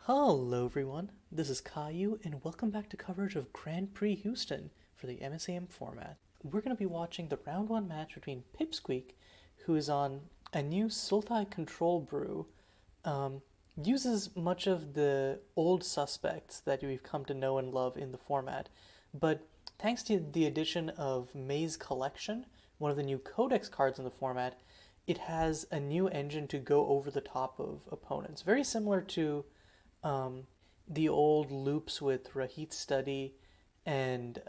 Hello everyone, this is Caillou and welcome back to coverage of Grand Prix Houston for the MSEM format. We're going to be watching the round 1 match between Pipsqueak, who is on a new Sultai control brew, uses much of the old suspects that we've come to know and love in the format, but thanks to the addition of Maze Collection, one of the new codex cards in the format, it has a new engine to go over the top of opponents. Very similar to the old loops with Rahit Study and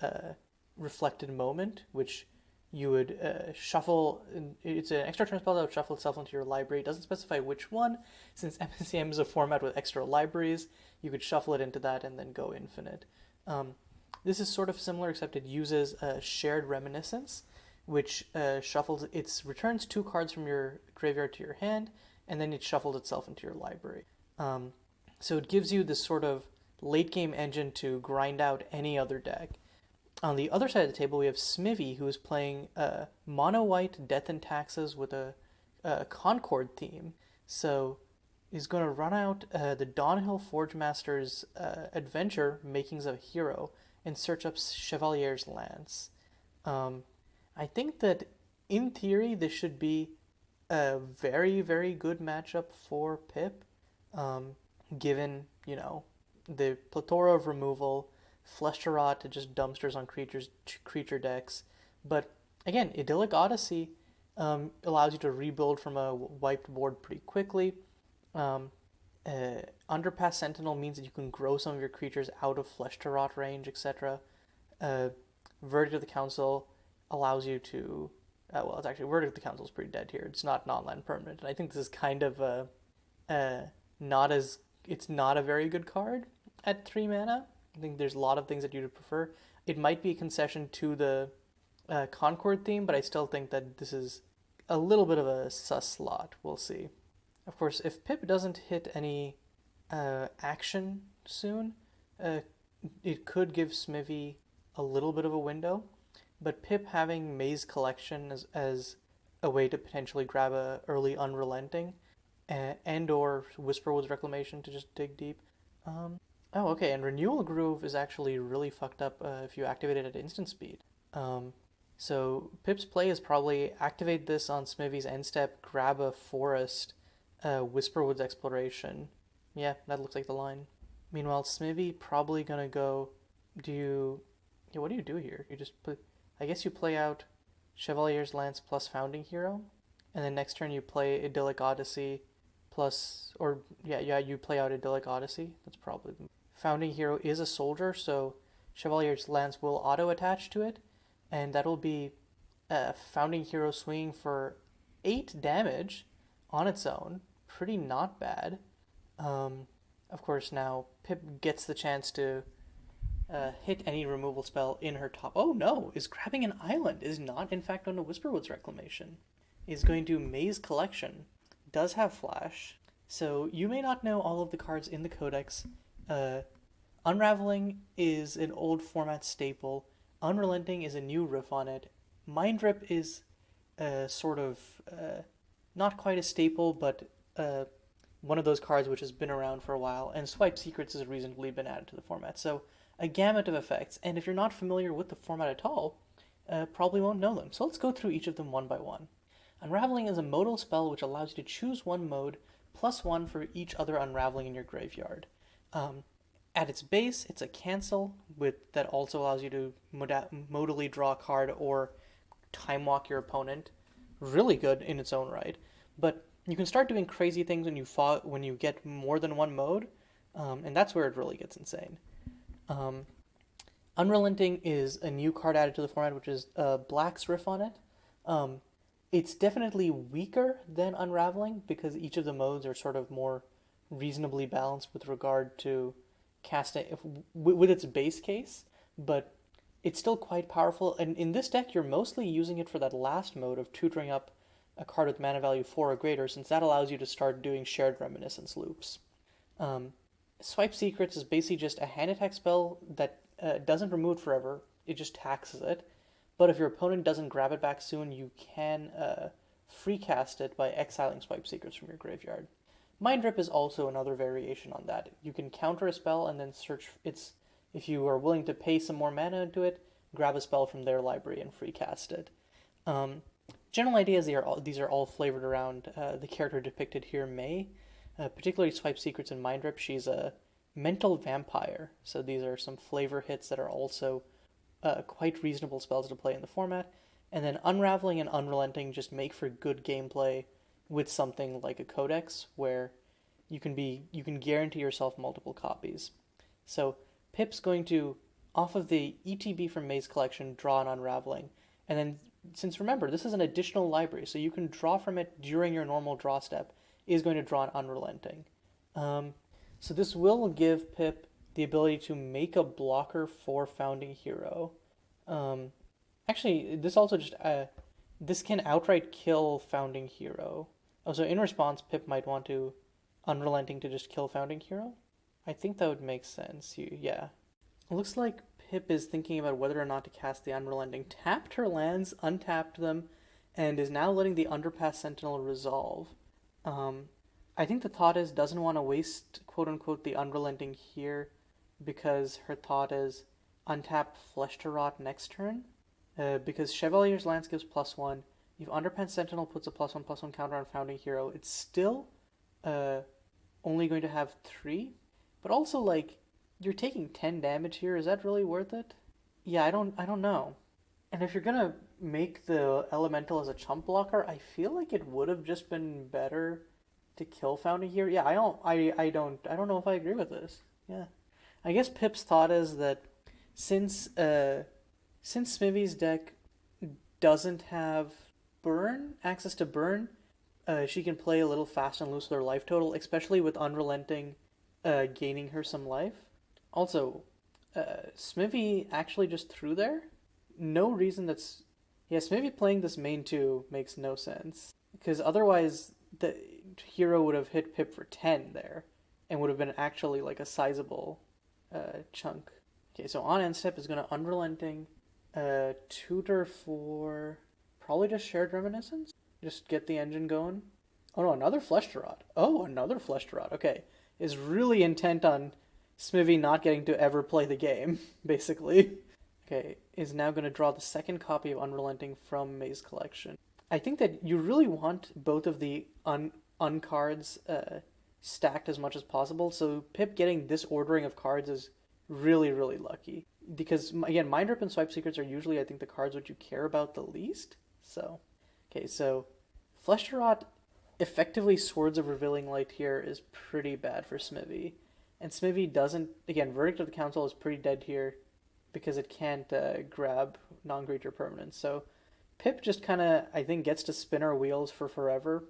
Reflected Moment, which you would shuffle. It's an extra turn spell that would shuffle itself into your library. It doesn't specify which one. Since MSEM is a format with extra libraries, you could shuffle it into that and then go infinite. This is sort of similar, except it uses shared Reminiscence, which returns 2 cards from your graveyard to your hand, and then it shuffles itself into your library. So it gives you this sort of late game engine to grind out any other deck. On the other side of the table, we have Smivvy, who is playing MonoWhite Death and Taxes with a Concord theme. So he's going to run out the Dawnhill Forge Master's adventure, Makings of a Hero, and search up Chevalier's Lance. I think that in theory, this should be a very, very good matchup for Pip. Given, the plethora of removal, Flesh to Rot to just dumpsters on creature decks. But again, Idyllic Odyssey allows you to rebuild from a wiped board pretty quickly. Underpass Sentinel means that you can grow some of your creatures out of Flesh to Rot range, etc. Verdict of the Council allows you to... it's actually, Verdict of the Council is pretty dead here. It's not non-land permanent. And I think this is kind of it's not a very good card at 3 mana. I think there's a lot of things that you'd prefer. It might be a concession to the Concord theme, but I still think that this is a little bit of a sus slot. We'll see. Of course, if Pip doesn't hit any action soon, it could give Smivvy a little bit of a window. But Pip having Maze Collection as a way to potentially grab a early Unrelenting and or Whisperwood's Reclamation to just dig deep. Okay, and Renewal Groove is actually really fucked up if you activate it at instant speed. So Pip's play is probably activate this on Smivvy's end step, grab a forest, Whisperwood's Exploration. Yeah, that looks like the line. Meanwhile, Smivvy probably gonna go. What do you do here? You just put. I guess you play out Chevalier's Lance plus Founding Hero, and then next turn you play Idyllic Odyssey you play out Idyllic Odyssey. That's probably Founding Hero is a soldier, so Chevalier's Lance will auto-attach to it, and that'll be Founding Hero swinging for 8 damage on its own. Pretty not bad. Of course, now Pip gets the chance to hit any removal spell in her top. Oh no, is grabbing an island, is not in fact going to Whisperwood's Reclamation. Is going to Maze Collection. Does have flash, so you may not know all of the cards in the codex. Unraveling is an old format staple. Unrelenting is a new riff on it. Mind Rip is sort of not quite a staple, but one of those cards which has been around for a while. And Swipe Secrets has reasonably been added to the format. So a gamut of effects. And if you're not familiar with the format at all, probably won't know them. So let's go through each of them one by one. Unraveling is a modal spell which allows you to choose one mode, +1 for each other unraveling in your graveyard. At its base, it's a cancel that also allows you to modally draw a card or time walk your opponent. Really good in its own right. But you can start doing crazy things when you get more than one mode, and that's where it really gets insane. Unrelenting is a new card added to the format, which is Black's riff on it. It's definitely weaker than Unraveling because each of the modes are sort of more reasonably balanced with regard to casting with its base case, but it's still quite powerful. And in this deck, you're mostly using it for that last mode of tutoring up a card with mana value 4 or greater, since that allows you to start doing shared Reminiscence loops. Swipe Secrets is basically just a hand attack spell that doesn't remove it forever, it just taxes it. But if your opponent doesn't grab it back soon, you can free cast it by exiling Swipe Secrets from your graveyard. Mind Rip is also another variation on that. You can counter a spell and then search its. If you are willing to pay some more mana into it, grab a spell from their library and free cast it. Um, General idea is these are all flavored around the character depicted here, May. Particularly Swipe Secrets and Mind Rip. She's a mental vampire, so these are some flavor hits that are also quite reasonable spells to play in the format. And then Unraveling and Unrelenting just make for good gameplay with something like a Codex, where you can guarantee yourself multiple copies. So Pip's going to, off of the ETB from May's collection, draw an Unraveling, and then, since remember, this is an additional library, so you can draw from it during your normal draw step, is going to draw an Unrelenting. So this will give Pip the ability to make a blocker for Founding Hero. Actually, this also just this can outright kill Founding Hero. Oh, so in response, Pip might want to Unrelenting to just kill Founding Hero? I think that would make sense. Yeah. It looks like Pip is thinking about whether or not to cast the Unrelenting. Tapped her lands, untapped them, and is now letting the Underpass Sentinel resolve. I think the thought is doesn't want to waste, quote-unquote, the Unrelenting here, because her thought is untap Flesh to Rot next turn, because Chevalier's Lance gives +1, if Underpass Sentinel puts a +1/+1 counter on Founding Hero, it's still only going to have 3, but also, like, you're taking 10 damage here, is that really worth it? Yeah, I don't know. And if you're gonna make the Elemental as a chump blocker, I feel like it would have just been better to kill Founding Hero. Yeah, I don't know if I agree with this. Yeah. I guess Pip's thought is that since Smivvy's deck doesn't have access to burn, she can play a little fast and loose with her life total, especially with Unrelenting gaining her some life. Also, Smivvy actually just threw there. No reason Smivvy playing this main 2 makes no sense, because otherwise the hero would have hit Pip for 10 there, and would have been actually like a sizable chunk. Okay, so on end step is going to Unrelenting, tutor for probably just Shared Reminiscence. Just get the engine going. Oh no, another Flesh to Rot. Oh, another Flesh to Rot. Okay, is really intent on Smivvy not getting to ever play the game, basically. Okay, is now going to draw the second copy of Unrelenting from May's collection. I think that you really want both of the uncards stacked as much as possible, so Pip getting this ordering of cards is really, really lucky. Because, again, Mind Rip and Swipe Secrets are usually, I think, the cards which you care about the least. So, okay, so Flesh to Rot, effectively Swords of Revealing Light here is pretty bad for Smivvy. And Smivvy doesn't, again, Verdict of the Council is pretty dead here because it can't grab non-creature permanents. So Pip just kind of, I think, gets to spin our wheels for forever.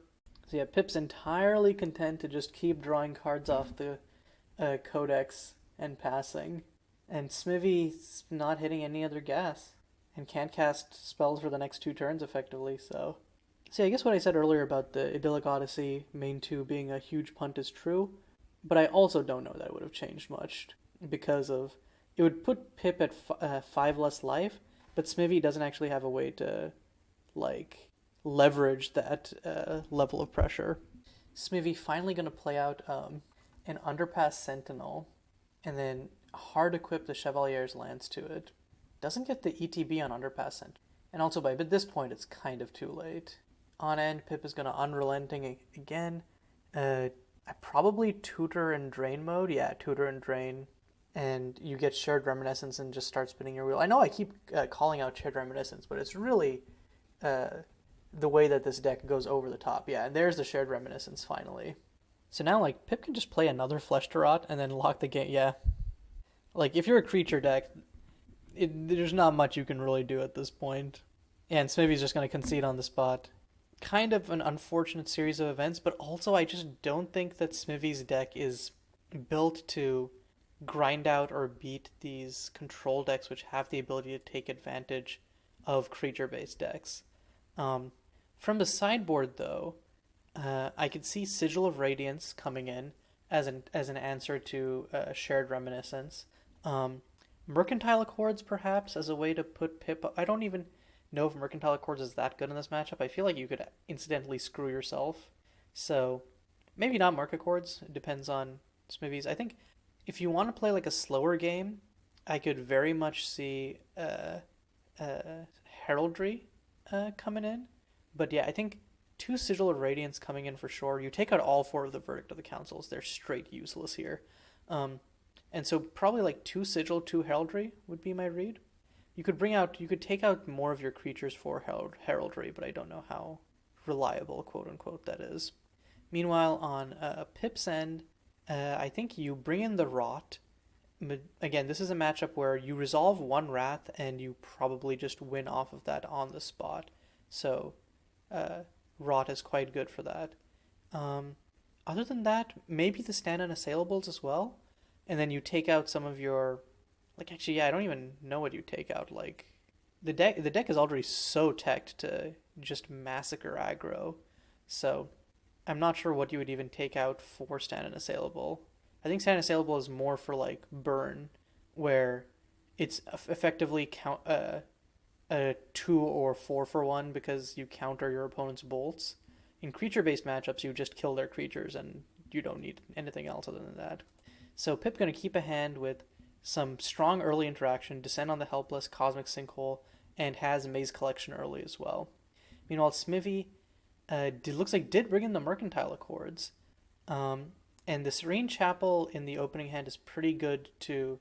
So yeah, Pip's entirely content to just keep drawing cards off the Codex and passing. And Smivvy's not hitting any other gas and can't cast spells for the next 2 turns effectively, so... See, I guess what I said earlier about the Idyllic Odyssey main 2 being a huge punt is true, but I also don't know that it would have changed much, because of... It would put Pip at 5 less life, but Smivvy doesn't actually have a way to, like, leverage that level of pressure. Smivvy finally going to play out an Underpass Sentinel, and then hard equip the Chevalier's Lance to it. Doesn't get the ETB on Underpass Sentinel. And also by this point it's kind of too late. On end, Pip is going to Unrelenting again. I probably Tutor and Drain mode. Yeah, Tutor and Drain. And you get Shared Reminiscence and just start spinning your wheel. I know I keep calling out Shared Reminiscence, but it's really the way that this deck goes over the top. Yeah, and there's the Shared Reminiscence finally. So now, like, Pip can just play another Flesh to Rot and then lock the game. Yeah. Like, if you're a creature deck, there's not much you can really do at this point. And Smivvy's just going to concede on the spot. Kind of an unfortunate series of events, but also I just don't think that Smivvy's deck is built to grind out or beat these control decks which have the ability to take advantage of creature-based decks. From the sideboard, though, I could see Sigil of Radiance coming in as an answer to Shared Reminiscence. Mercantile Accords, perhaps, as a way to put Pip up. I don't even know if Mercantile Accords is that good in this matchup. I feel like you could incidentally screw yourself. So maybe not Market Chords. It depends on Smivvy's. I think if you want to play like a slower game, I could very much see Heraldry coming in. But yeah, I think two Sigil of Radiance coming in for sure. You take out all four of the Verdict of the Councils. They're straight useless here. Um, and so probably like two Sigil, two Heraldry would be my read. You could take out more of your creatures for Heraldry, but I don't know how reliable, quote unquote, that is. Meanwhile, on Pip's end, I think you bring in the Rot. Again, this is a matchup where you resolve one Wrath and you probably just win off of that on the spot. So, Rot is quite good for that. Um, Other than that, maybe the stand unassailable as well. And then you take out some of your like actually yeah, I don't even know what you take out. Like the deck is already so teched to just massacre aggro. So I'm not sure what you would even take out for stand unassailable. I think stand unassailable is more for like burn, where it's effectively a 2 or 4 for 1 because you counter your opponent's bolts. In creature-based matchups, you just kill their creatures and you don't need anything else other than that. So Pip going to keep a hand with some strong early interaction, Descend on the Helpless, Cosmic Sinkhole, and has Maze Collection early as well. Meanwhile, Smivvy looks like did bring in the Mercantile Accords. And the Serene Chapel in the opening hand is pretty good to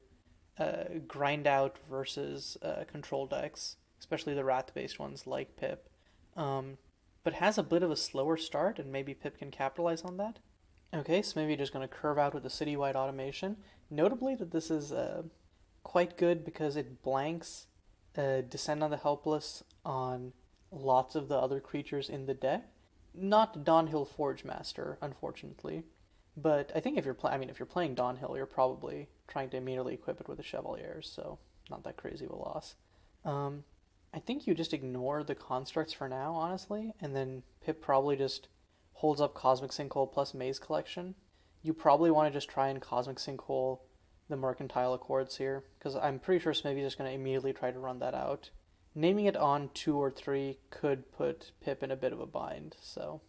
grind out versus control decks, especially the Wrath-based ones like Pip. But has a bit of a slower start, and maybe Pip can capitalize on that. Okay, Smivvy just going to curve out with the citywide automation. Notably that this is quite good because it blanks Descend on the Helpless on lots of the other creatures in the deck. Not Dawnhill Forge Master, unfortunately. But I think if you're if you're playing Dawnhill, you're probably trying to immediately equip it with the Chevaliers, so not that crazy of a loss. I think you just ignore the constructs for now, honestly, and then Pip probably just holds up Cosmic Sinkhole plus Maze Collection. You probably want to just try and Cosmic Sinkhole the Mercantile Accords here, because I'm pretty sure Smivvy's just going to immediately try to run that out. Naming it on 2 or 3 could put Pip in a bit of a bind, so...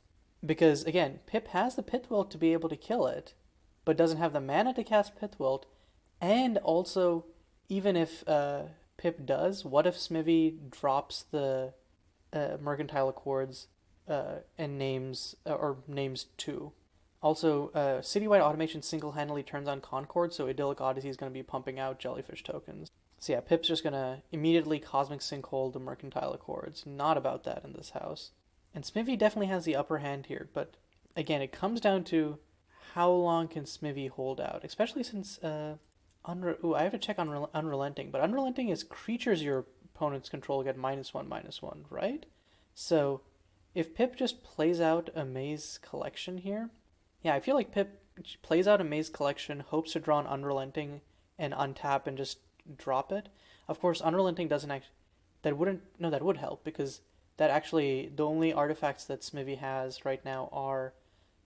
Because, again, Pip has the Pithwilt to be able to kill it, but doesn't have the mana to cast Pithwilt, and also, even if Pip does, what if Smivvy drops the Mercantile Accords and names 2? Also, Citywide Automation single-handedly turns on Concord, so Idyllic Odyssey is going to be pumping out Jellyfish tokens. So yeah, Pip's just going to immediately Cosmic Sinkhole the Mercantile Accords. Not about that in this house. And Smivvy definitely has the upper hand here, but again, it comes down to how long can Smivvy hold out, especially since I have to check on Unrelenting, but Unrelenting is creatures your opponents control get -1/-1, right? So if Pip just plays out a Maze Collection here, yeah, I feel like Pip plays out a Maze Collection, hopes to draw an Unrelenting and untap and just drop it. Of course, Unrelenting doesn't that would help because that actually, the only artifacts that Smivvy has right now are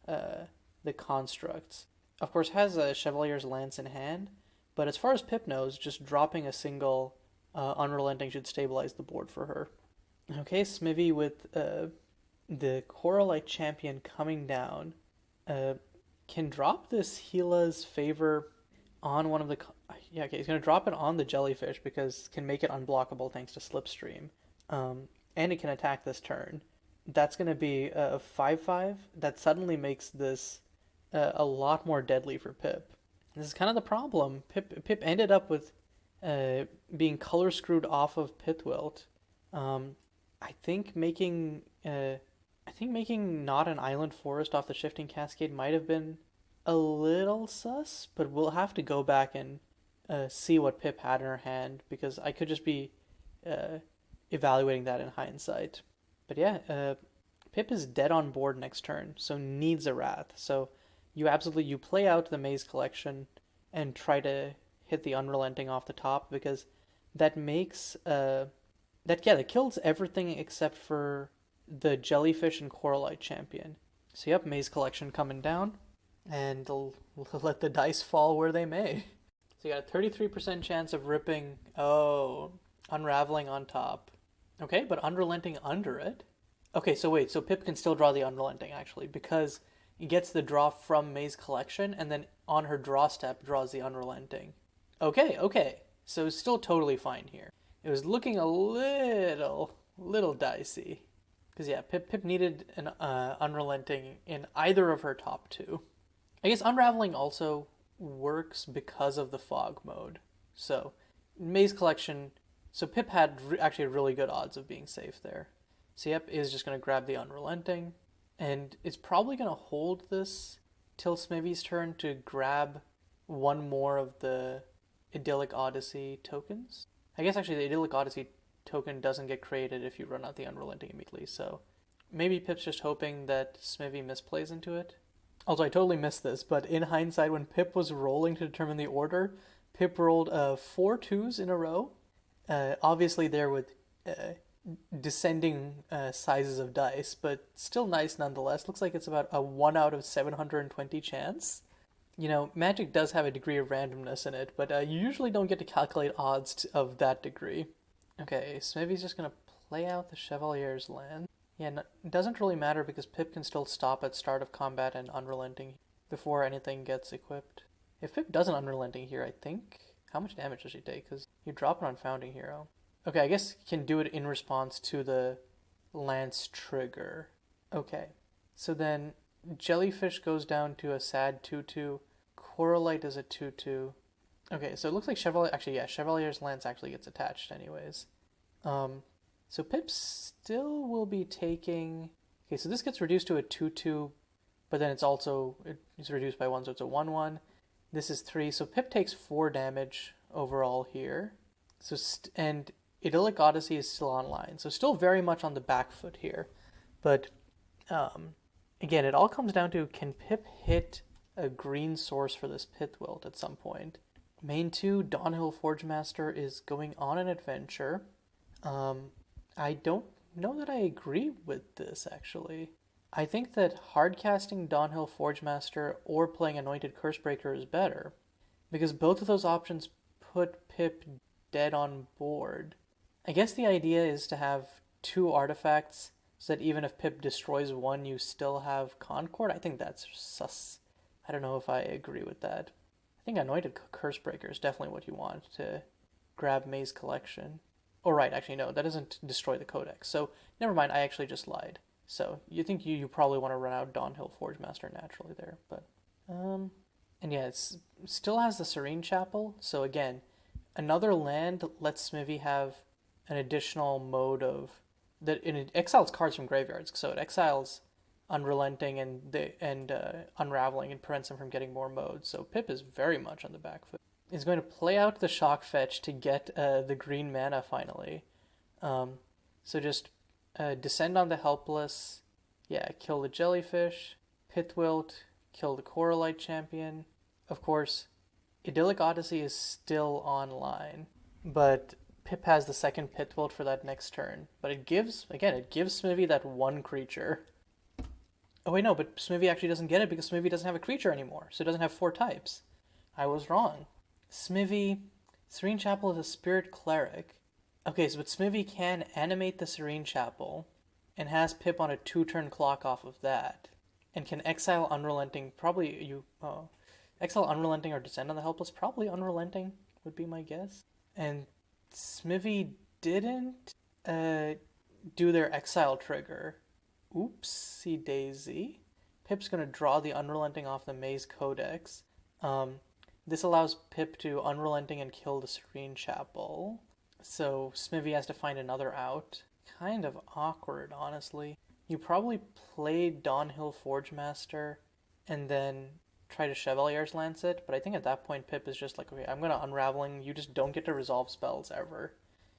the constructs. Of course, has a Chevalier's Lance in hand, but as far as Pip knows, just dropping a single Unrelenting should stabilize the board for her. Okay, Smivvy with the Coralite Champion coming down can drop this Gila's Favor on one of the... Yeah, okay, he's going to drop it on the Jellyfish because can make it unblockable thanks to Slipstream. And it can attack this turn. That's going to be a 5/5 that suddenly makes this a lot more deadly for Pip. This is kind of the problem. Pip ended up with being color screwed off of Pithwilt. I think making not an Island Forest off the Shifting Cascade might have been a little sus, but we'll have to go back and see what Pip had in her hand because I could just be evaluating that in hindsight. But yeah, Pip is dead on board next turn, so needs a Wrath. So you play out the Maze Collection and try to hit the Unrelenting off the top because that makes that kills everything except for the Jellyfish and Coralite Champion. So yep, Maze Collection coming down, and they'll let the dice fall where they may. So you got a 33% chance of ripping. Oh, Unraveling on top. Okay, but Unrelenting under it. Okay, so wait, so Pip can still draw the Unrelenting, actually, because gets the draw from May's collection, and then on her draw step draws the Unrelenting. Okay. So still totally fine here. It was looking a little dicey. Because yeah, Pip needed an Unrelenting in either of her top two. I guess Unraveling also works because of the fog mode. So May's collection, so Pip had actually really good odds of being safe there. So yep, is just going to grab the Unrelenting. And it's probably going to hold this till Smivvy's turn to grab one more of the Idyllic Odyssey tokens. I guess actually the Idyllic Odyssey token doesn't get created if you run out the Unrelenting immediately, so maybe Pip's just hoping that Smivvy misplays into it. Also, I totally missed this, but in hindsight, when Pip was rolling to determine the order, Pip rolled 4 2s in a row. Obviously there with descending sizes of dice, but still nice nonetheless. Looks like it's about a 1 out of 720 chance. You know, Magic does have a degree of randomness in it, but you usually don't get to calculate odds of that degree. Okay, Smivvy's just going to play out the Chevalier's land. Yeah, it doesn't really matter because Pip can still stop at start of combat and Unrelenting before anything gets equipped. If Pip does an Unrelenting here, I think... How much damage does she take? Because you drop it on Founding Hero. Okay, I guess can do it in response to the Lance trigger. Okay, so then Jellyfish goes down to a sad 2-2. Coralite is a 2-2. Okay, so it looks like Chevalier... Actually, yeah, Chevalier's Lance actually gets attached anyways. So Pip still will be taking... Okay, so this gets reduced to a 2-2, but then it's reduced by 1, so it's a 1-1. This is 3, so Pip takes 4 damage overall here. So and Idyllic Odyssey is still online, so still very much on the back foot here. But again, it all comes down to, can Pip hit a green source for this Pithwilt at some point? Main 2, Dawnhill Forgemaster is going on an adventure. I don't know that I agree with this, actually. I think that hardcasting Dawnhill Forgemaster or playing Anointed Cursebreaker is better, because both of those options put Pip dead on board. I guess the idea is to have 2 artifacts, so that even if Pip destroys one, you still have Concord. I think that's sus. I don't know if I agree with that. I think Anointed Cursebreaker is definitely what you want to grab May's collection. Oh, right, actually, no, that doesn't destroy the Codex. So, never mind, I actually just lied. So, you think you probably want to run out Dawnhill Forgemaster naturally there, but... And yeah, it still has the Serene Chapel, so again, another land lets Smivvy have an additional mode of... It exiles cards from graveyards, so it exiles Unrelenting and Unraveling and prevents them from getting more modes, so Pip is very much on the back foot. Is going to play out the Shock Fetch to get the green mana finally. So just descend on the Helpless, kill the Jellyfish, Pithwilt, kill the Coralite Champion. Of course, Idyllic Odyssey is still online, but Pip has the second Pithwilt for that next turn. But it gives Smivvy that one creature. Oh wait, no, but Smivvy actually doesn't get it because Smivvy doesn't have a creature anymore, so it doesn't have 4 types. I was wrong. Smivvy, Serene Chapel is a Spirit Cleric. Okay, so but Smivvy can animate the Serene Chapel and has Pip on a 2-turn clock off of that. And can exile Unrelenting, exile Unrelenting or descend on the Helpless, probably Unrelenting would be my guess. And Smivvy didn't do their exile trigger. Oopsie daisy. Pip's going to draw the Unrelenting off the Maze Codex. This allows Pip to Unrelenting and kill the Serene Chapel. So Smivvy has to find another out. Kind of awkward, honestly. You probably play Dawnhill Forgemaster and then try to Chevalier's Lance it, but I think at that point Pip is just like, okay, I'm going to Unraveling. You just don't get to resolve spells ever.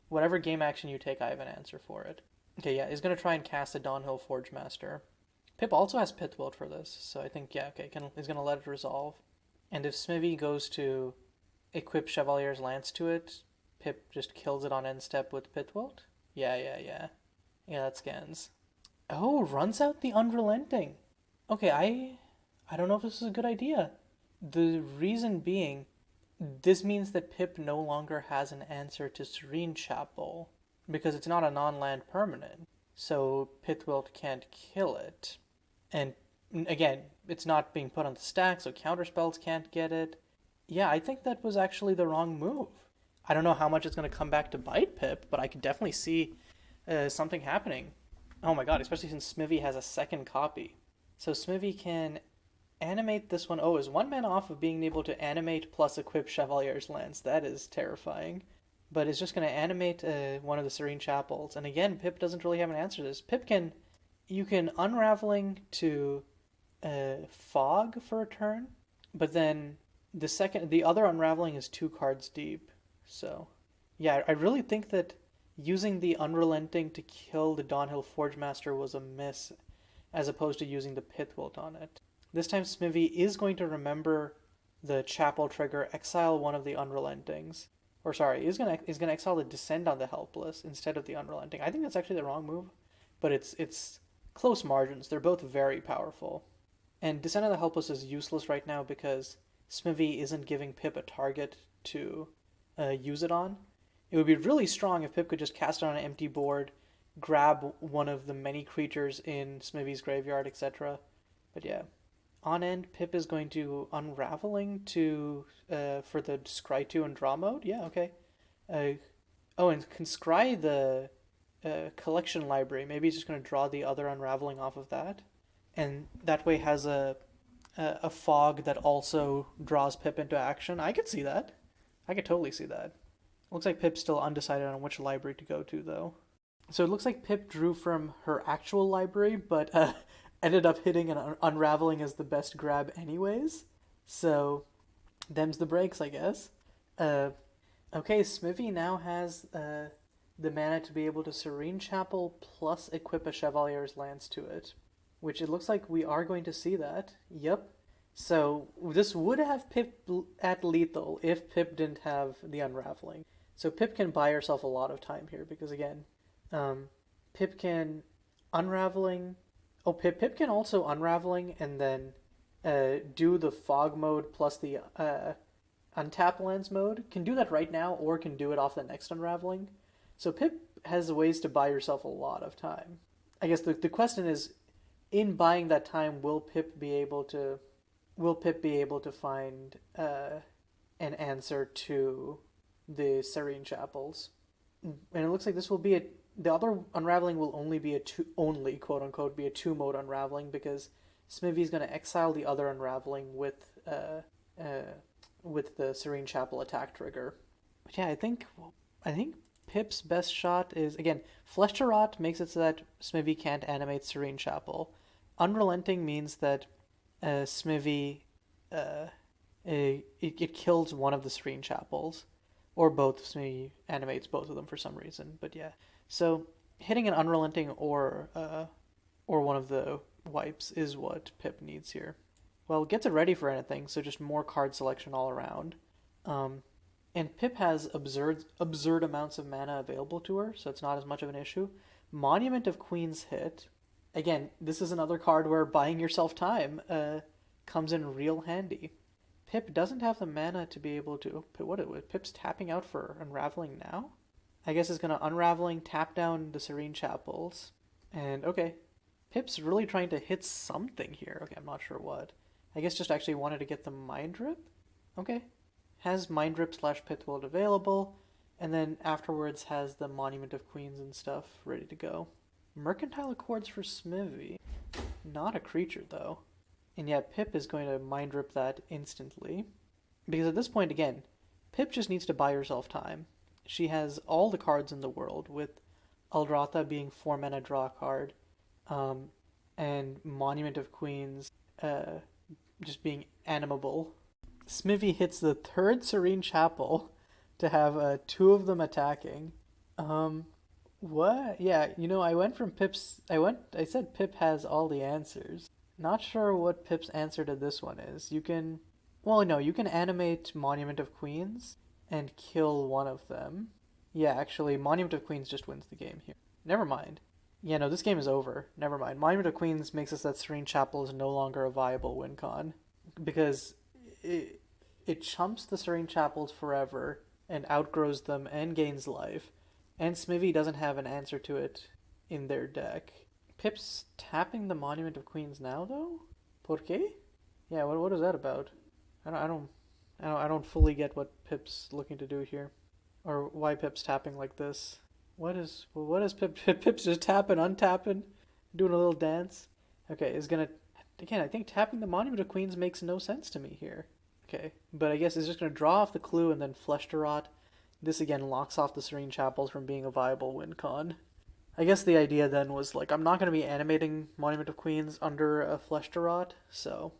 Whatever game action you take, I have an answer for it. Okay, yeah, he's going to try and cast a Dawnhill Forgemaster. Pip also has Pithwilt for this, so I think, he's going to let it resolve. And if Smivvy goes to equip Chevalier's Lance to it, Pip just kills it on end step with Pithwilt? Yeah, that scans. Oh, runs out the Unrelenting. Okay, I don't know if this is a good idea. The reason being, this means that Pip no longer has an answer to Serene Chapel, because it's not a non-land permanent, so Pithwilt can't kill it. And again, it's not being put on the stack, so counterspells can't get it. Yeah, I think that was actually the wrong move. I don't know how much it's going to come back to bite Pip, but I could definitely see something happening. Oh my god, especially since Smivvy has a second copy. So Smivvy can animate this one. Oh, is one man off of being able to animate plus equip Chevalier's Lance. That is terrifying. But it's just going to animate one of the Serene Chapels. And again, Pip doesn't really have an answer to this. You can Unraveling to Fog for a turn, but then the other Unraveling is 2 cards deep. So, yeah, I really think that using the Unrelenting to kill the Dawnhill Forge Master was a miss, as opposed to using the Pithwilt on it. This time Smivvy is going to remember the Chapel trigger, exile one of the Unrelentings. Or sorry, is gonna exile the Descend on the Helpless instead of the Unrelenting. I think that's actually the wrong move, but it's close margins. They're both very powerful. And Descend on the Helpless is useless right now because Smivvy isn't giving Pip a target to use it on. It would be really strong if Pip could just cast it on an empty board, grab one of the many creatures in Smivvy's graveyard, etc. But yeah, on end, Pip is going to Unraveling to for the Scry 2 and draw mode. Yeah, okay. Oh, and can scry the collection library. Maybe he's just going to draw the other Unraveling off of that, and that way has a fog that also draws Pip into action. I could see that. I could totally see that. Looks like Pip's still undecided on which library to go to, though. So it looks like Pip drew from her actual library, but ended up hitting an Unraveling as the best grab anyways. So, them's the breaks, I guess. Okay, Smivvy now has the mana to be able to Serene Chapel plus equip a Chevalier's Lance to it, which it looks like we are going to see that. Yep. So this would have Pip at lethal if Pip didn't have the Unraveling. So Pip can buy herself a lot of time here because again, Pip can Unraveling. Oh, Pip can also Unraveling and then do the Fog mode plus the Untap Lands mode. Can do that right now or can do it off the next Unraveling. So Pip has ways to buy herself a lot of time. I guess the question is, in buying that time, will Pip be able to find an answer to the Serene Chapels? And it looks like this will be the other Unraveling will only be only quote unquote be a 2-mode Unraveling because Smivvy's going to exile the other Unraveling with the Serene Chapel attack trigger. But yeah, I think Pip's best shot is again Flesh to Rot makes it so that Smivvy can't animate Serene Chapel. Unrelenting means that Smivvy it kills one of the Serene Chapels, or both. Smivvy animates both of them for some reason. But yeah, so hitting an Unrelenting or one of the wipes is what Pip needs here. Well, gets it ready for anything, so just more card selection all around. And Pip has absurd amounts of mana available to her, so it's not as much of an issue. Monument of Queens hit. Again, this is another card where buying yourself time comes in real handy. Pip doesn't have the mana to be able to... Pip's tapping out for Unraveling now? I guess it's going to Unraveling, tap down the Serene Chapels. And, okay. Pip's really trying to hit something here. Okay, I'm not sure what. I guess just actually wanted to get the Mind Rip? Okay. Has Mind Rip / Pithwilt available, and then afterwards has the Monument of Queens and stuff ready to go. Mercantile Accords for Smivvy. Not a creature, though. And yet Pip is going to Mind Rip that instantly. Because at this point, again, Pip just needs to buy herself time. She has all the cards in the world, with Aldratha being 4 mana draw a card, and Monument of Queens just being animable. Smivvy hits the 3rd Serene Chapel to have 2 of them attacking. What? Yeah, I went from Pip's... I said Pip has all the answers. Not sure what Pip's answer to this one is. You can... Well, no, you can animate Monument of Queens and kill one of them. Yeah, actually, Monument of Queens just wins the game here. Never mind. Yeah, no, this game is over. Never mind. Monument of Queens makes us that Serene Chapel is no longer a viable win con. Because it chumps the Serene Chapels forever and outgrows them and gains life. And Smivvy doesn't have an answer to it in their deck. Pip's tapping the Monument of Queens now, though? ¿Por qué? Yeah, what is that about? I don't fully get what Pip's looking to do here, or why Pip's tapping like this. What is Pip? Pip's just tapping, untapping, doing a little dance. Okay, is gonna again. I think tapping the Monument of Queens makes no sense to me here. Okay, but I guess it's just gonna draw off the clue and then Flesh to Rot. This again locks off the Serene Chapels from being a viable win con. I guess the idea then was like I'm not gonna be animating Monument of Queens under a Flesh to Rot, so.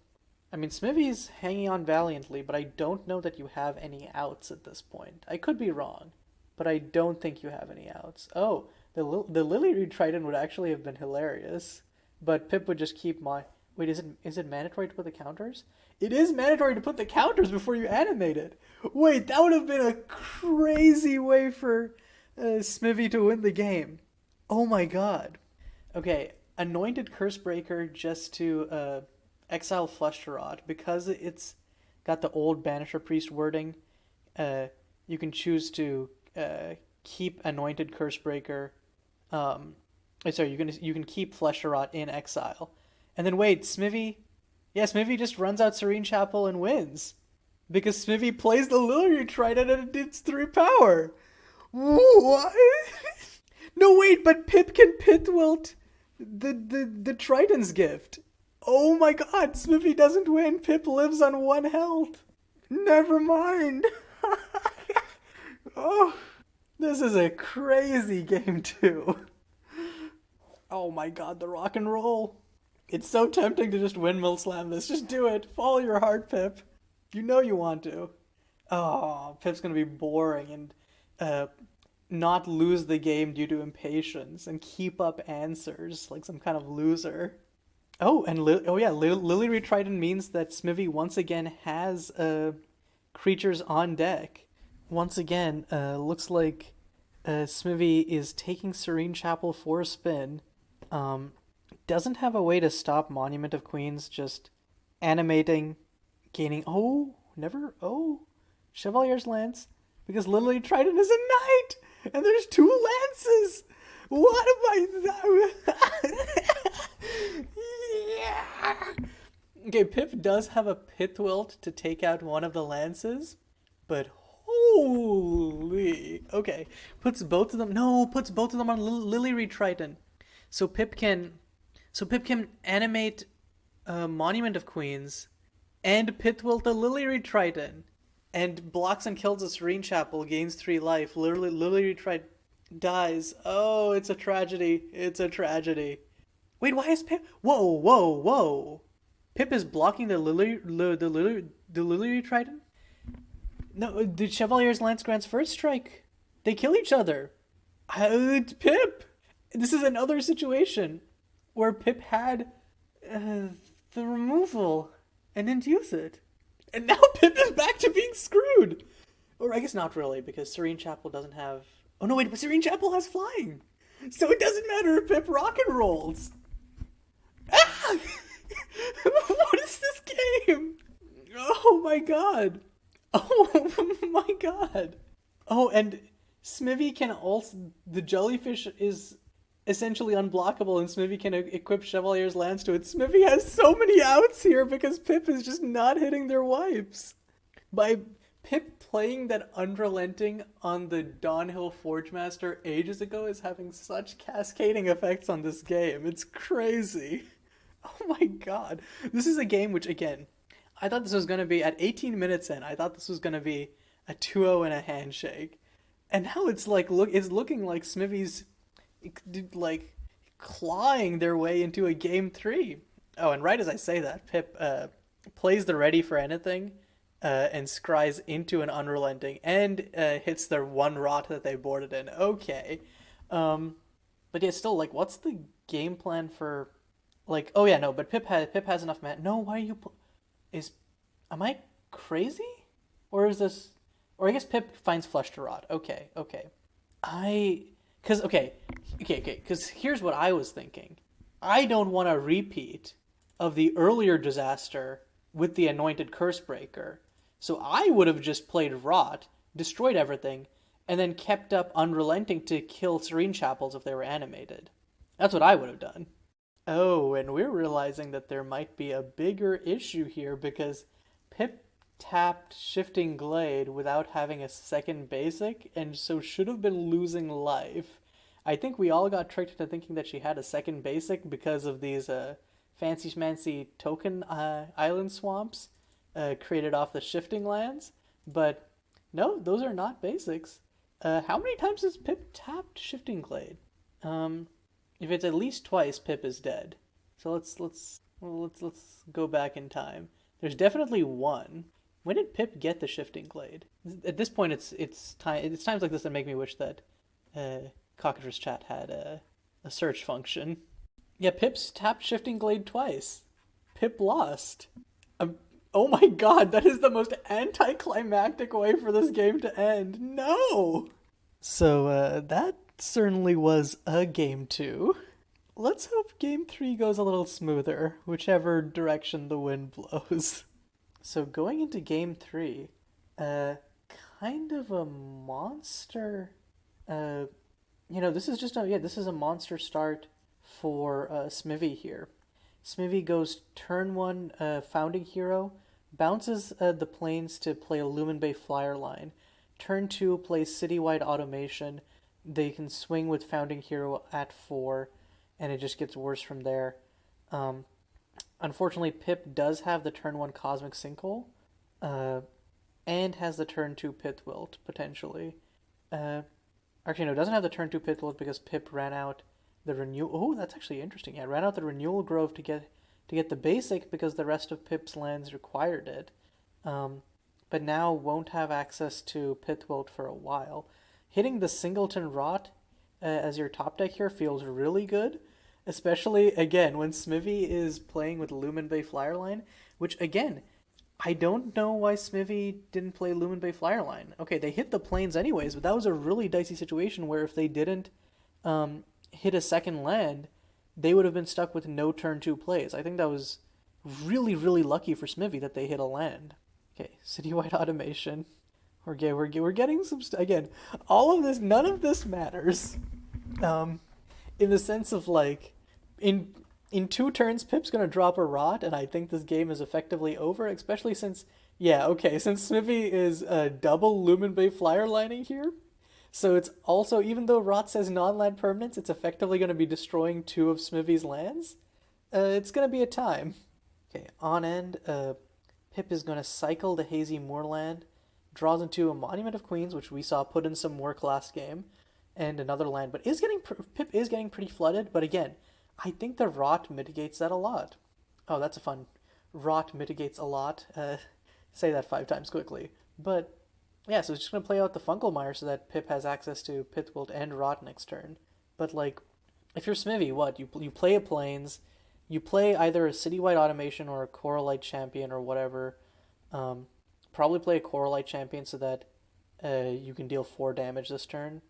I mean, Smivvy's hanging on valiantly, but I don't know that you have any outs at this point. I could be wrong, but I don't think you have any outs. Oh, the Lily Reed Trident would actually have been hilarious, but Pip would just keep my... Wait, is it mandatory to put the counters? It is mandatory to put the counters before you animate it. Wait, that would have been a crazy way for Smivvy to win the game. Oh my god. Okay, Anointed Cursebreaker just to... exile Flesh to Rot, because it's got the old Banisher Priest wording. You can choose to keep Anointed Cursebreaker. Sorry, you can keep Flesh to Rot in exile, and then wait, Smivvy. Yeah, Smivvy just runs out Serene Chapel and wins because Smivvy plays the Lily Trident and it's 3 power. What? No, wait, but Pip can Pitwilt the Trident's gift. Oh my god, Smivvy doesn't win. Pip lives on 1 health. Never mind. Oh, this is a crazy game too. Oh my god, the rock and roll. It's so tempting to just windmill slam this. Just do it. Follow your heart, Pip. You know you want to. Oh, Pip's going to be boring and not lose the game due to impatience and keep up answers like some kind of loser. Oh, and Lily Reed Trident means that Smivvy once again has creatures on deck. Once again, looks like Smivvy is taking Serene Chapel for a spin. Doesn't have a way to stop Monument of Queens, just animating, gaining... Chevalier's Lance, because Lily Trident is a knight, and there's 2 lances! What am I... Yeah. Okay, Pip does have a Pitwilt to take out one of the lances, but holy... Okay, puts both of them on Lily Reed Trident. So Pip can animate Monument of Queens and Pitwilt the Lily Reed Trident, and blocks and kills a Serene Chapel, gains 3 life. Lily Reed Trident dies. Oh, it's a tragedy. It's a tragedy. Wait, why is Pip... Whoa. Pip is blocking the Lily Reed Trident? No, the Chevalier's Lance grants first strike. They kill each other. Pip! This is another situation where Pip had the removal and didn't use it. And now Pip is back to being screwed. Or I guess not really, because Serene Chapel doesn't have... Oh no, wait, but Serene Chapel has flying. So it doesn't matter if Pip rock and rolls. Ah! What is this game? Oh my god. Oh my god. Oh, and Smivvy can also... The jellyfish is essentially unblockable, and Smivvy can equip Chevalier's Lance to it. Smivvy has so many outs here because Pip is just not hitting their wipes. By Pip playing that Unrelenting on the Dawnhill Forgemaster ages ago is having such cascading effects on this game. It's crazy. Oh my god. This is a game which, again, I thought this was going to be, at 18 minutes in, I thought this was going to be a 2-0 and a handshake. And now it's like, it's looking like Smivvy's, like, clawing their way into a game 3. Oh, and right as I say that, Pip plays the Ready for Anything and scries into an Unrelenting and hits their 1 rot that they boarded in. Okay. But yeah, still, like, what's the game plan for... Like, oh yeah, no, but Pip has enough mana. No, why are you... Am I crazy? Or is this... Or I guess Pip finds Flesh to Rot. Okay. Because here's what I was thinking. I don't want a repeat of the earlier disaster with the Anointed Cursebreaker. So I would have just played Rot, destroyed everything, and then kept up Unrelenting to kill Serene Chapels if they were animated. That's what I would have done. Oh, and we're realizing that there might be a bigger issue here because Pip tapped Shifting Glade without having a second basic, and so should have been losing life. I think we all got tricked into thinking that she had a second basic because of these fancy schmancy token island swamps created off the shifting lands, but no, those are not basics. How many times has Pip tapped Shifting Glade? Um, if it's at least twice, Pip is dead. So let's go back in time. There's definitely one. When did Pip get the Shifting Glade? At this point, it's times like this that make me wish that Cockatrice Chat had a search function. Yeah, Pip's tapped Shifting Glade twice. Pip lost. Oh my god, that is the most anticlimactic way for this game to end. No! So, that certainly was a game 2. Let's hope game 3 goes a little smoother, whichever direction the wind blows. So, going into game 3, kind of a monster. This is this is a monster start for Smivvy here. Smivvy goes turn 1 Founding Hero, bounces the planes to play a Lumen Bay Flyer line. Turn 2 plays Citywide Automation. They can swing with Founding Hero at 4, and it just gets worse from there. Unfortunately, Pip does have the turn 1 Cosmic Sinkhole, and has the turn 2 Pith Wilt, potentially. Actually, no, it doesn't have the turn 2 Pith Wilt because Pip ran out the renewal. Oh, that's actually interesting. Yeah, ran out the Renewal Grove to get the basic because the rest of Pip's lands required it. But now won't have access to Pithwilt for a while. Hitting the Singleton Rot as your top deck here feels really good, especially, again, when Smivvy is playing with Lumen Bay Flyerline, which, again, I don't know why Smivvy didn't play Lumen Bay Flyerline. Okay, they hit the planes anyways, but that was a really dicey situation where if they didn't hit a second land, they would have been stuck with no turn 2 plays. I think that was really, really lucky for Smivvy that they hit a land. Okay, Citywide Automation. We're getting some... again, all of this, none of this matters. In the sense of, like, in 2 turns, Pip's going to drop a Rot, and I think this game is effectively over, especially since... Yeah, okay, since Smivvy is double Lumen Bay Flyer lining here, so it's also, even though Rot says non-land permanents, it's effectively going to be destroying 2 of Smivvy's lands. It's going to be a time. Okay, on end, Pip is going to cycle the Hazy Moorland, draws into a Monument of Queens, which we saw put in some work last game, and another land, but Pip is getting pretty flooded, but again, I think the Rot mitigates that a lot. Oh, that's a fun... Rot mitigates a lot. Say that 5 times quickly. But, yeah, so it's just going to play out the Funkelmire so that Pip has access to Pithwilt and Rot next turn. But, like, if you're Smivvy, what? You play a Plains, you play either a Citywide Automation or a Coralite Champion or whatever. Probably play a Coralite Champion so that you can deal 4 damage this turn.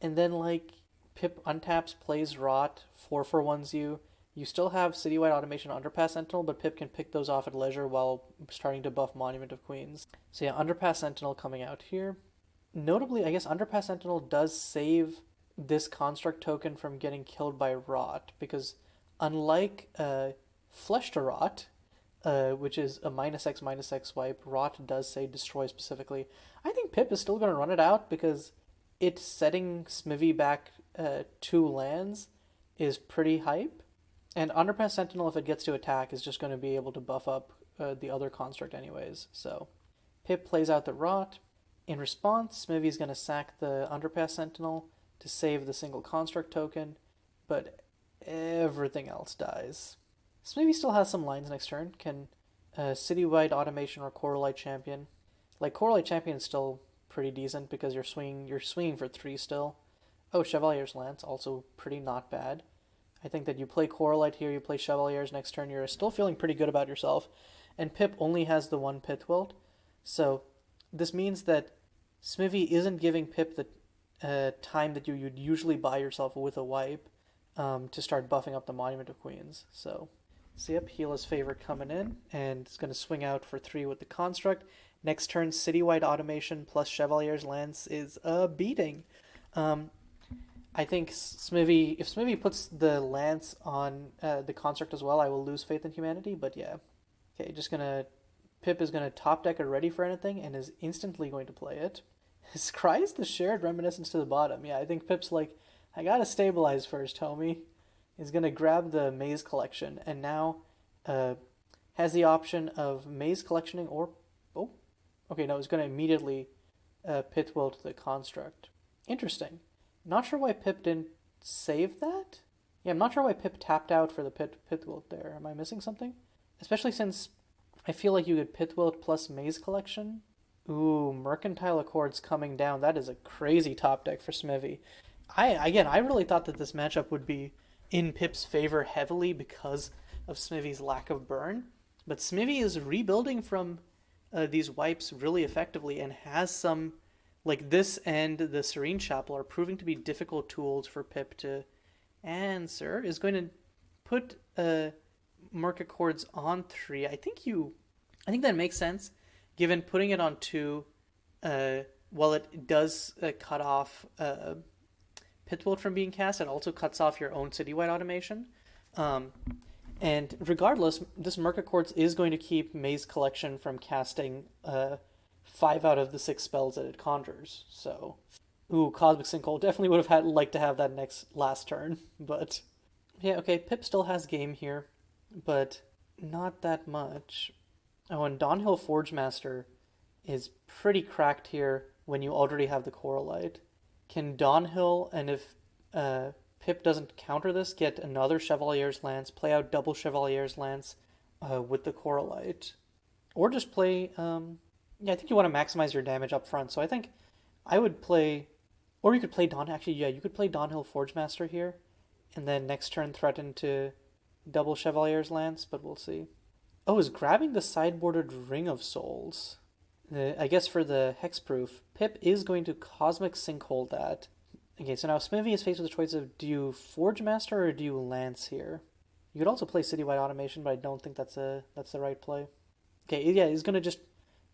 And then, like, Pip untaps, plays Rot, 4/1s you. You still have Citywide Automation Underpass Sentinel, but Pip can pick those off at leisure while starting to buff Monument of Queens. So yeah, Underpass Sentinel coming out here. Notably, I guess Underpass Sentinel does save this Construct token from getting killed by Rot, because unlike Flesh to Rot, which is a -X/-X swipe, Rot does say destroy specifically. I think Pip is still going to run it out because it's setting Smivvy back 2 lands is pretty hype. And Underpass Sentinel, if it gets to attack, is just going to be able to buff up the other construct anyways. So Pip plays out the Rot. In response, Smivvy's going to sack the Underpass Sentinel to save the single construct token, but everything else dies. Smivvy still has some lines next turn. Can Citywide Automation or Coralite Champion. Like, Coralite Champion is still pretty decent because you're swinging for 3 still. Oh, Chevalier's Lance, also pretty not bad. I think that you play Coralite here, you play Chevaliers next turn, you're still feeling pretty good about yourself. And Pip only has the 1 Pithwilt, so this means that Smivvy isn't giving Pip the time that you'd usually buy yourself with a wipe to start buffing up the Monument of Queens. So yep, Gila's Favor coming in, and it's going to swing out for 3 with the Construct. Next turn, Citywide Automation plus Chevalier's Lance is a beating. I think Smivvy, if Smivvy puts the lance on the construct as well, I will lose faith in humanity. But yeah, okay, Pip is gonna top deck a Ready for Anything and is instantly going to play it. Scries the shared Reminiscence to the bottom. Yeah, I think Pip's like, I gotta stabilize first, homie. He's gonna grab the Maze Collection and now has the option of Maze Collectioning or oh, okay, no, he's gonna immediately Pit Wilt the construct. Interesting. Not sure why Pip didn't save that. Yeah, I'm not sure why Pip tapped out for the Pit Wilt there. Am I missing something? Especially since I feel like you could Pit Wilt plus Maze Collection. Ooh, Mercantile Accords coming down. That is a crazy top deck for Smivvy. I really thought that this matchup would be in Pip's favor heavily because of Smivvy's lack of burn. But Smivvy is rebuilding from these wipes really effectively and has some, like this and the Serene Chapel are proving to be difficult tools for Pip to answer. Is going to put Merc Accords on 3. I think that makes sense, given putting it on 2, while it does cut off Pitbull from being cast, it also cuts off your own citywide automation. And regardless, this Merc Accords is going to keep Maze Collection from casting 5 out of the 6 spells that it conjures. So, ooh, Cosmic Sinkhole definitely would have liked to have that last turn, but yeah, okay, Pip still has game here, but not that much. Oh, and Dawnhill Forgemaster is pretty cracked here when you already have the Coralite. Can Dawnhill, and if Pip doesn't counter this, get another Chevalier's Lance, play out double Chevalier's Lance with the Coralite? Or just play, I think you want to maximize your damage up front, so I think I would play, or you could play you could play Dawnhill Forgemaster here, and then next turn threaten to double Chevalier's Lance, but we'll see. Oh, is grabbing the sideboarded Ring of Souls. I guess for the Hexproof, Pip is going to Cosmic Sinkhole that. Okay, so now Smivvy is faced with the choice of, do you Forgemaster or do you Lance here? You could also play Citywide Automation, but I don't think that's the right play. Okay, yeah, he's going to just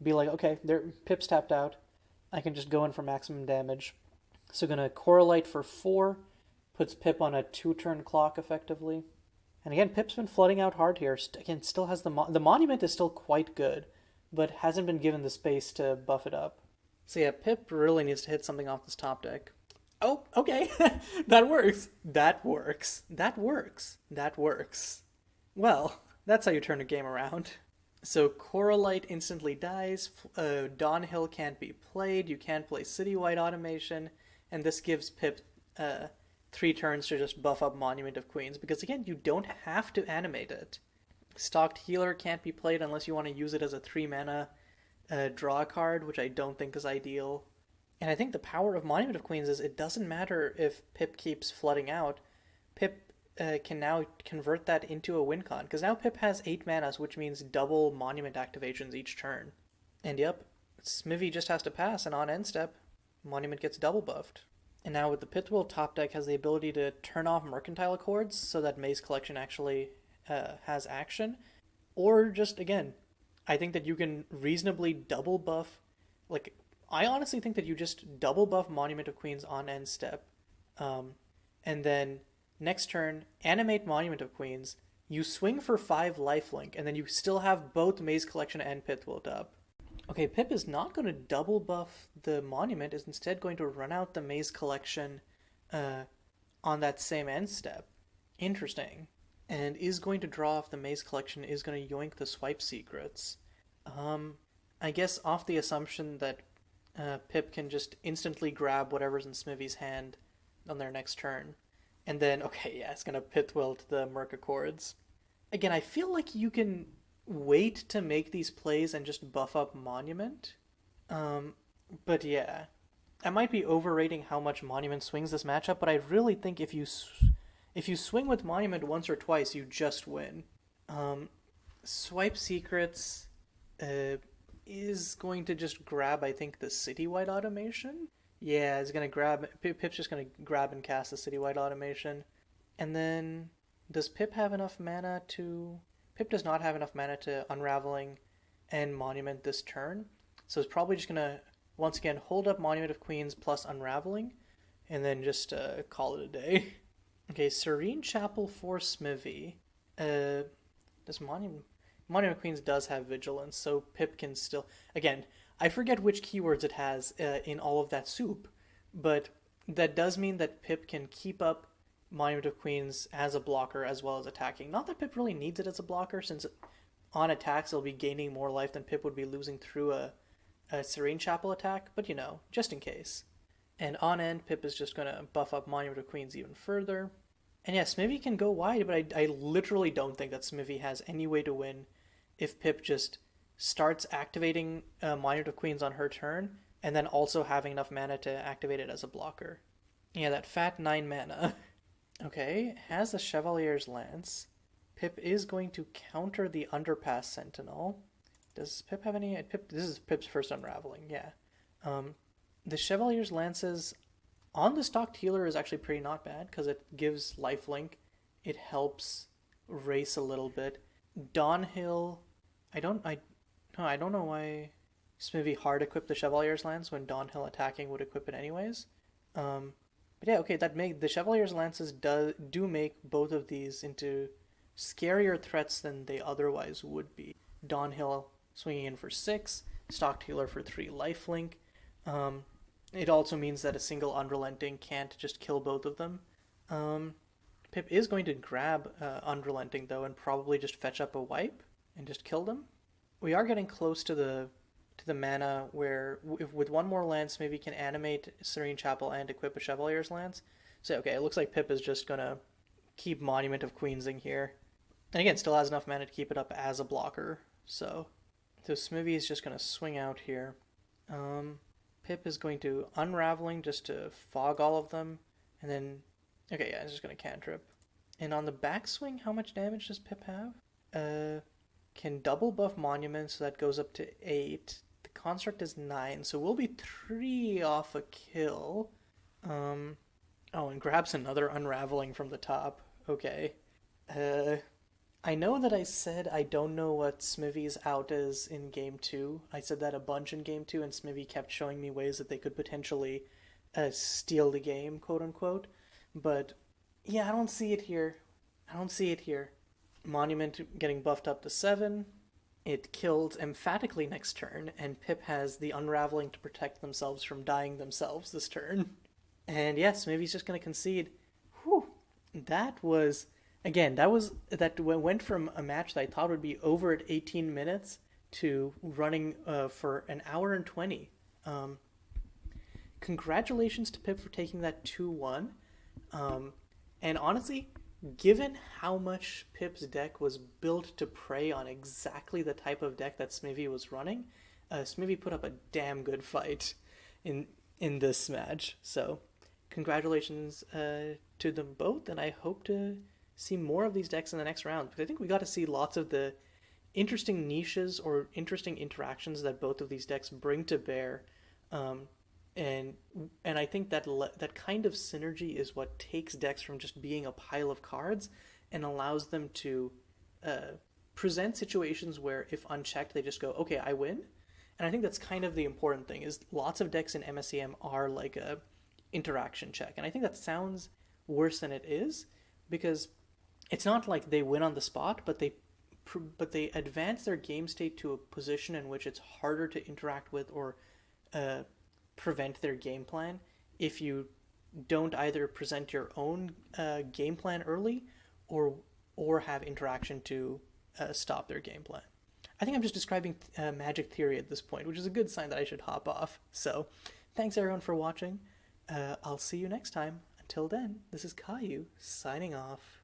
be like, okay, Pip's tapped out. I can just go in for maximum damage. So going to Coralite for 4, puts Pip on a 2-turn clock effectively. And again, Pip's been flooding out hard here. Again, still has the Monument is still quite good, but hasn't been given the space to buff it up. So yeah, Pip really needs to hit something off this top deck. Oh, okay. That works. That works. That works. That works. Well, that's how you turn a game around. So Coralite instantly dies. Dawnhill can't be played. You can't play Citywide Automation. And this gives Pip 3 turns to just buff up Monument of Queens. Because again, you don't have to animate it. Stocked Healer can't be played unless you want to use it as a 3-mana draw card, which I don't think is ideal. And I think the power of Monument of Queens is it doesn't matter if Pip keeps flooding out. Pip can now convert that into a win con, because now Pip has 8 manas, which means double Monument activations each turn. And yep, Smivvy just has to pass, and on end step, Monument gets double buffed. And now with the Pitbull, top deck has the ability to turn off Mercantile Accords so that Maze Collection actually has action. Or just, again, I think that you can reasonably double buff, like, I honestly think that you just double buff Monument of Queens on end step, and then next turn, animate Monument of Queens, you swing for 5 lifelink, and then you still have both Maze Collection and Pitwilt up. Okay, Pip is not going to double buff the Monument, is instead going to run out the Maze Collection on that same end step. Interesting. And is going to draw off the Maze Collection, is going to yoink the Swipe Secrets. I guess off the assumption that Pip can just instantly grab whatever's in Smivvy's hand on their next turn. And then, okay, yeah, it's going to Pitwilt the Merc Accords. Again, I feel like you can wait to make these plays and just buff up Monument. But yeah, I might be overrating how much Monument swings this matchup, but I really think if you swing with Monument once or twice, you just win. Swipe Secrets is going to just grab, I think, the Citywide Automation. Yeah, it's going to grab... Pip's just going to grab and cast the Citywide Automation. And then, does Pip have enough mana to... Pip does not have enough mana to Unraveling and Monument this turn. So it's probably just going to, once again, hold up Monument of Queens plus Unraveling. and then just call it a day. Okay, Serene Chapel for Smivvy. This Monument Queens does have vigilance, so Pip can still. Again, I forget which keywords it has in all of that soup, but that does mean that Pip can keep up Monument of Queens as a blocker as well as attacking. Not that Pip really needs it as a blocker, since on attacks it'll be gaining more life than Pip would be losing through a Serene Chapel attack, but just in case. And on end, Pip is just going to buff up Monument of Queens even further. And yeah, Smivvy can go wide, but I literally don't think that Smivvy has any way to win if Pip just starts activating Monument of Queens on her turn, and then also having enough mana to activate it as a blocker. Yeah, that fat 9 mana. Okay, has the Chevalier's Lance. Pip is going to counter the Underpass Sentinel. Does Pip have any? This is Pip's first Unraveling, yeah. The Chevalier's Lances on the stocked healer is actually pretty not bad because it gives lifelink. It helps race a little bit. Dawnhill, I don't know why Smivvy hard equipped the Chevalier's Lance when Dawnhill attacking would equip it anyways. But yeah, okay, the Chevalier's Lances do make both of these into scarier threats than they otherwise would be. Dawnhill swinging in for 6, stocked healer for 3 lifelink. It also means that a single Unrelenting can't just kill both of them. Pip is going to grab Unrelenting though and probably just fetch up a wipe and just kill them. We are getting close to the mana where with one more lance maybe can animate Serene Chapel and equip a Chevalier's Lance. So okay, it looks like Pip is just gonna keep Monument of Queensing here. And again, still has enough mana to keep it up as a blocker. So Smivvy is just gonna swing out here. Pip is going to Unraveling just to fog all of them. And then, okay, yeah, it's just going to cantrip. And on the backswing, how much damage does Pip have? Can double buff Monument, so that goes up to 8. The Construct is 9, so we'll be 3 off a kill. Oh, and grabs another Unraveling from the top. Okay. I know that I said I don't know what Smivvy's out is in Game 2. I said that a bunch in Game 2, and Smivvy kept showing me ways that they could potentially steal the game, quote-unquote. But, yeah, I don't see it here. Monument getting buffed up to 7. It killed emphatically next turn, and Pip has the Unraveling to protect themselves from dying themselves this turn. And, yeah, Smivvy's just going to concede. Whew, that was... Again, that went from a match that I thought would be over at 18 minutes to running for an hour and 20. Congratulations to Pip for taking that 2-1. And honestly, given how much Pip's deck was built to prey on exactly the type of deck that Smivvy was running, Smivvy put up a damn good fight in this match. So congratulations to them both, and I hope to see more of these decks in the next round, because I think we got to see lots of the interesting niches or interesting interactions that both of these decks bring to bear, and I think that that kind of synergy is what takes decks from just being a pile of cards and allows them to present situations where if unchecked they just go, okay, I win. And I think that's kind of the important thing, is lots of decks in MSEM are like a interaction check, and I think that sounds worse than it is, because it's not like they win on the spot, but they advance their game state to a position in which it's harder to interact with or prevent their game plan if you don't either present your own game plan early or have interaction to stop their game plan. I think I'm just describing Magic Theory at this point, which is a good sign that I should hop off. So thanks everyone for watching. I'll see you next time. Until then, this is Caillou signing off.